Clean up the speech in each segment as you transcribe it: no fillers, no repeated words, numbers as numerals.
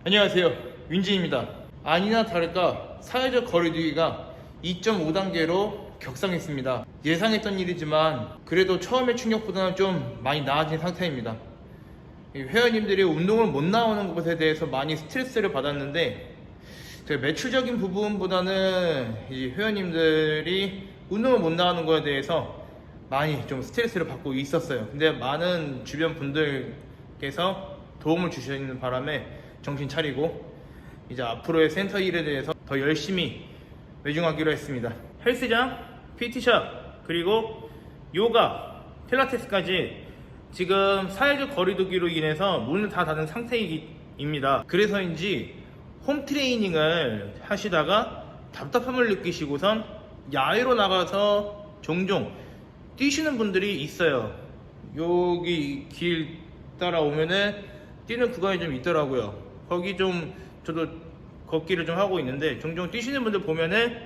안녕하세요, 윤진입니다. 아니나 다를까 사회적 거리두기가 2.5단계로 격상했습니다. 예상했던 일이지만 그래도 처음의 충격보다는 좀 많이 나아진 상태입니다. 회원님들이 운동을 못 나오는 것에 대해서 많이 스트레스를 받았는데, 매출적인 부분보다는 이 회원님들이 운동을 못 나가는 것에 대해서 많이 좀 스트레스를 받고 있었어요. 근데 많은 주변 분들께서 도움을 주시는 바람에 정신 차리고 이제 앞으로의 센터 일에 대해서 더 열심히 매중하기로 했습니다. 헬스장, PT샵, 그리고 요가, 필라테스까지 지금 사회적 거리두기로 인해서 문을 다 닫은 상태입니다. 그래서인지 홈트레이닝을 하시다가 답답함을 느끼시고선 야외로 나가서 종종 뛰시는 분들이 있어요. 여기 길 따라오면은 뛰는 구간이 좀 있더라고요. 거기 좀 저도 걷기를 좀 하고 있는데 종종 뛰시는 분들 보면은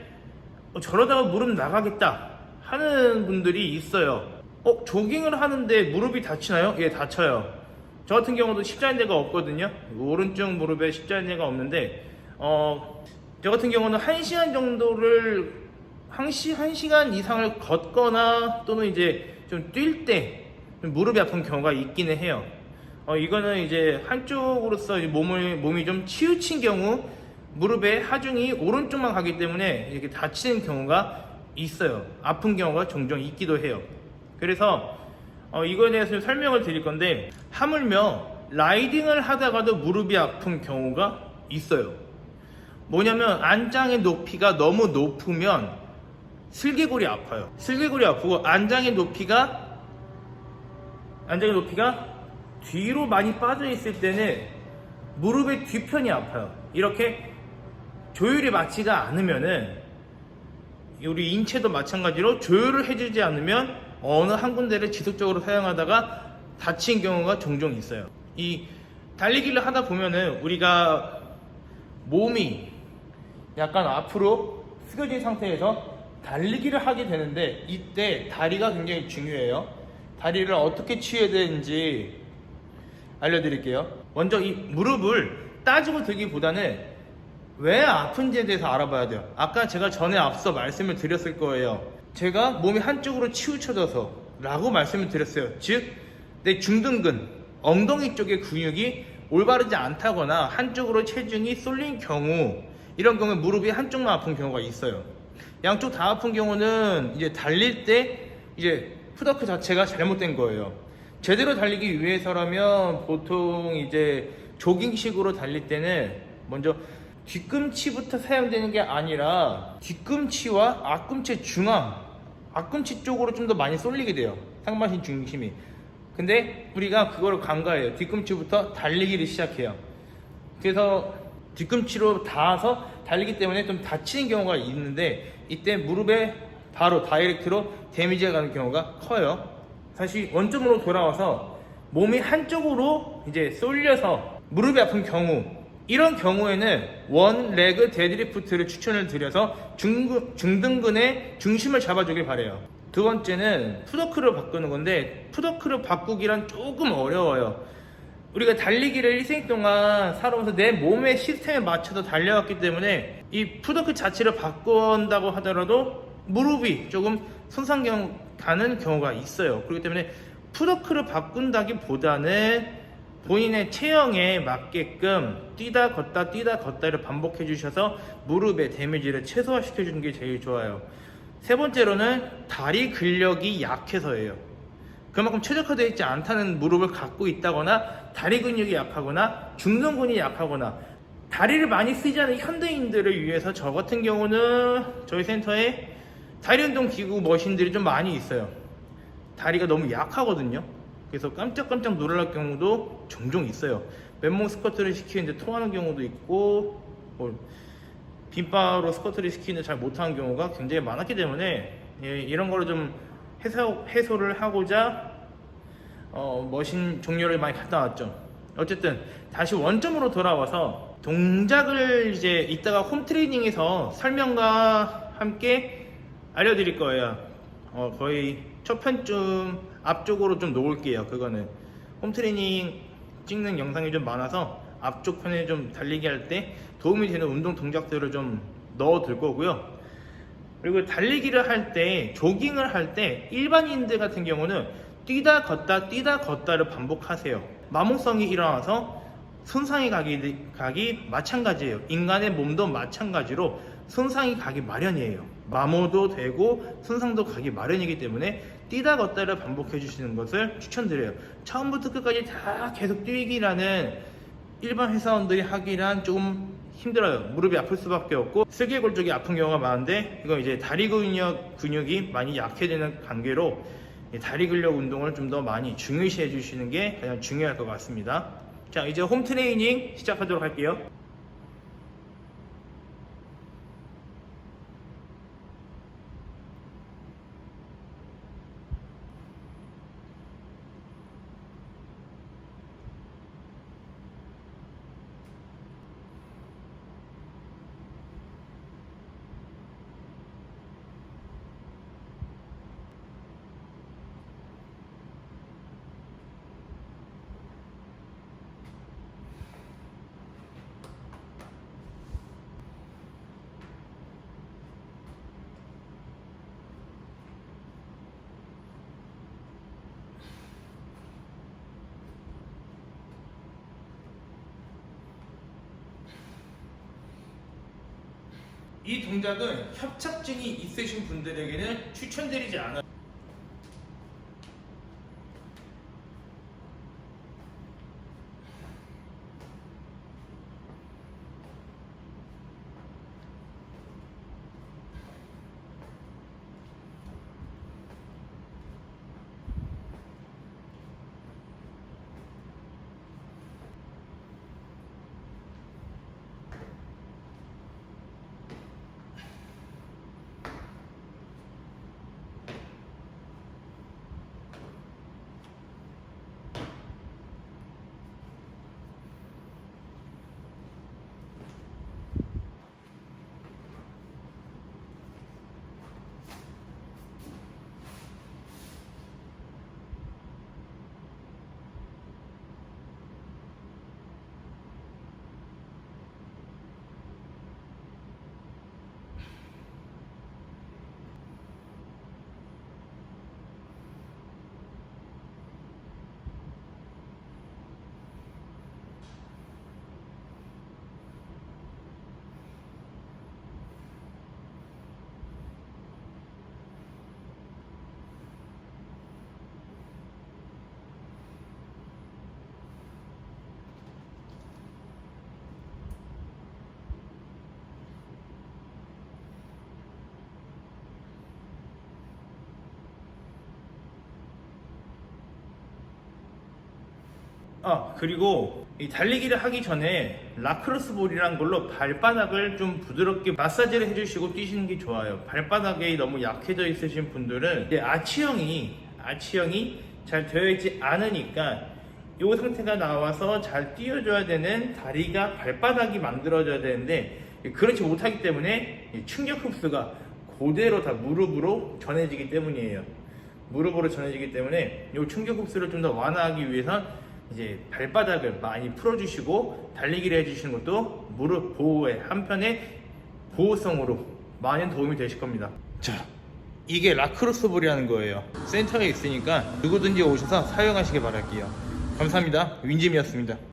저러다가 무릎 나가겠다 하는 분들이 있어요. 조깅을 하는데 무릎이 다치나요? 예, 다쳐요. 저 같은 경우도 십자인 데가 없거든요. 오른쪽 무릎에 십자인 데가 없는데 저 같은 경우는 1시간 정도를 1시간 이상을 걷거나 또는 이제 좀 뛸 때 무릎이 아픈 경우가 있기는 해요. 이거는 이제 한쪽으로서 몸이 좀 치우친 경우 무릎의 하중이 오른쪽만 가기 때문에 이렇게 다치는 경우가 있어요. 아픈 경우가 종종 있기도 해요. 그래서 이거에 대해서 좀 설명을 드릴 건데, 하물며 라이딩을 하다가도 무릎이 아픈 경우가 있어요. 뭐냐면 안장의 높이가 너무 높으면 슬개골이 아파요. 슬개골이 아프고 안장의 높이가 뒤로 많이 빠져 있을 때는 무릎의 뒤편이 아파요. 이렇게 조율이 맞지가 않으면은 우리 인체도 마찬가지로 조율을 해주지 않으면 어느 한 군데를 지속적으로 사용하다가 다친 경우가 종종 있어요. 이 달리기를 하다 보면은 우리가 몸이 약간 앞으로 숙여진 상태에서 달리기를 하게 되는데, 이때 다리가 굉장히 중요해요. 다리를 어떻게 취해야 되는지 알려드릴게요. 먼저 이 무릎을 따지고 들기보다는 왜 아픈지에 대해서 알아봐야 돼요. 아까 제가 전에 앞서 말씀을 드렸을 거예요. 제가 몸이 한쪽으로 치우쳐져서 라고 말씀을 드렸어요. 즉, 내 중둔근, 엉덩이 쪽의 근육이 올바르지 않다거나 한쪽으로 체중이 쏠린 경우, 이런 경우에 무릎이 한쪽만 아픈 경우가 있어요. 양쪽 다 아픈 경우는 이제 달릴 때 이제 푸더크 자체가 잘못된 거예요. 제대로 달리기 위해서라면 보통 이제 조깅식으로 달릴 때는 먼저 뒤꿈치부터 사용되는 게 아니라 뒤꿈치와 앞꿈치 중앙, 앞꿈치 쪽으로 좀 더 많이 쏠리게 돼요. 상반신 중심이. 근데 우리가 그거를 간과해요. 뒤꿈치부터 달리기를 시작해요. 그래서 뒤꿈치로 닿아서 달리기 때문에 좀 다치는 경우가 있는데, 이때 무릎에 바로 다이렉트로 데미지가 가는 경우가 커요. 다시 원점으로 돌아와서 몸이 한쪽으로 이제 쏠려서 무릎이 아픈 경우, 이런 경우에는 원 레그 데드리프트를 추천을 드려서 중등근의 중심을 잡아주길 바래요. 두 번째는 푸더크를 바꾸는 건데, 푸더크를 바꾸기란 조금 어려워요. 우리가 달리기를 일생 동안 살아오면서 내 몸의 시스템에 맞춰서 달려왔기 때문에 이 푸더크 자체를 바꾼다고 하더라도 무릎이 조금 손상 가는 경우가 있어요. 그렇기 때문에 푸더크를 바꾼다기보다는 본인의 체형에 맞게끔 뛰다 걷다를 반복해 주셔서 무릎의 데미지를 최소화시켜 주는 게 제일 좋아요. 세 번째로는 다리 근력이 약해서예요. 그만큼 최적화되어 있지 않다는 무릎을 갖고 있다거나, 다리 근육이 약하거나, 중둔근이 약하거나, 다리를 많이 쓰지 않은 현대인들을 위해서 저 같은 경우는 저희 센터에 다리 운동 기구 머신들이 좀 많이 있어요. 다리가 너무 약하거든요. 그래서 깜짝깜짝 놀랄 경우도 종종 있어요. 맨몸 스쿼트를 시키는데 토하는 경우도 있고, 빈바로 스쿼트를 시키는데 잘 못하는 경우가 굉장히 많았기 때문에 이런 거를 좀 해소를 하고자 머신 종류를 많이 갖다 놨죠. 어쨌든 다시 원점으로 돌아와서 동작을 이제 이따가 홈트레이닝에서 설명과 함께 알려드릴 거예요. 거의 첫 편쯤 앞쪽으로 좀 놓을게요. 그거는 홈트레이닝 찍는 영상이 좀 많아서 앞쪽 편에 좀 달리기 할 때 도움이 되는 운동 동작들을 좀 넣어둘 거고요. 그리고 달리기를 할 때, 조깅을 할 때 일반인들 같은 경우는 뛰다 걷다를 반복하세요. 마모성이 일어나서 손상이 가기 마찬가지예요. 인간의 몸도 마찬가지로 손상이 가기 마련이에요. 마모도 되고 손상도 가기 마련이기 때문에 뛰다 걷다를 반복해 주시는 것을 추천드려요. 처음부터 끝까지 다 계속 뛰기라는 일반 회사원들이 하기란 조금 힘들어요. 무릎이 아플 수밖에 없고 슬개골 쪽이 아픈 경우가 많은데, 이건 이제 다리 근육이 많이 약해지는 관계로 다리 근력 운동을 좀 더 많이 중요시 해주시는 게 가장 중요할 것 같습니다. 자, 이제 홈 트레이닝 시작하도록 할게요. 이 동작은 협착증이 있으신 분들에게는 추천드리지 않아요. 그리고 이 달리기를 하기 전에 라크로스 볼이란 걸로 발바닥을 좀 부드럽게 마사지를 해주시고 뛰시는 게 좋아요. 발바닥이 너무 약해져 있으신 분들은 이제 아치형이 잘 되어 있지 않으니까 이 상태가 나와서 잘 뛰어줘야 되는 다리가 발바닥이 만들어져야 되는데 그렇지 못하기 때문에 충격 흡수가 그대로 다 무릎으로 전해지기 때문이에요. 무릎으로 전해지기 때문에 이 충격 흡수를 좀 더 완화하기 위해선 이제 발바닥을 많이 풀어주시고 달리기를 해주시는 것도 무릎 보호의 한편의 보호성으로 많은 도움이 되실 겁니다. 자, 이게 라크로스 볼이라는 거예요. 센터에 있으니까 누구든지 오셔서 사용하시길 바랄게요. 감사합니다. 윈짐이었습니다.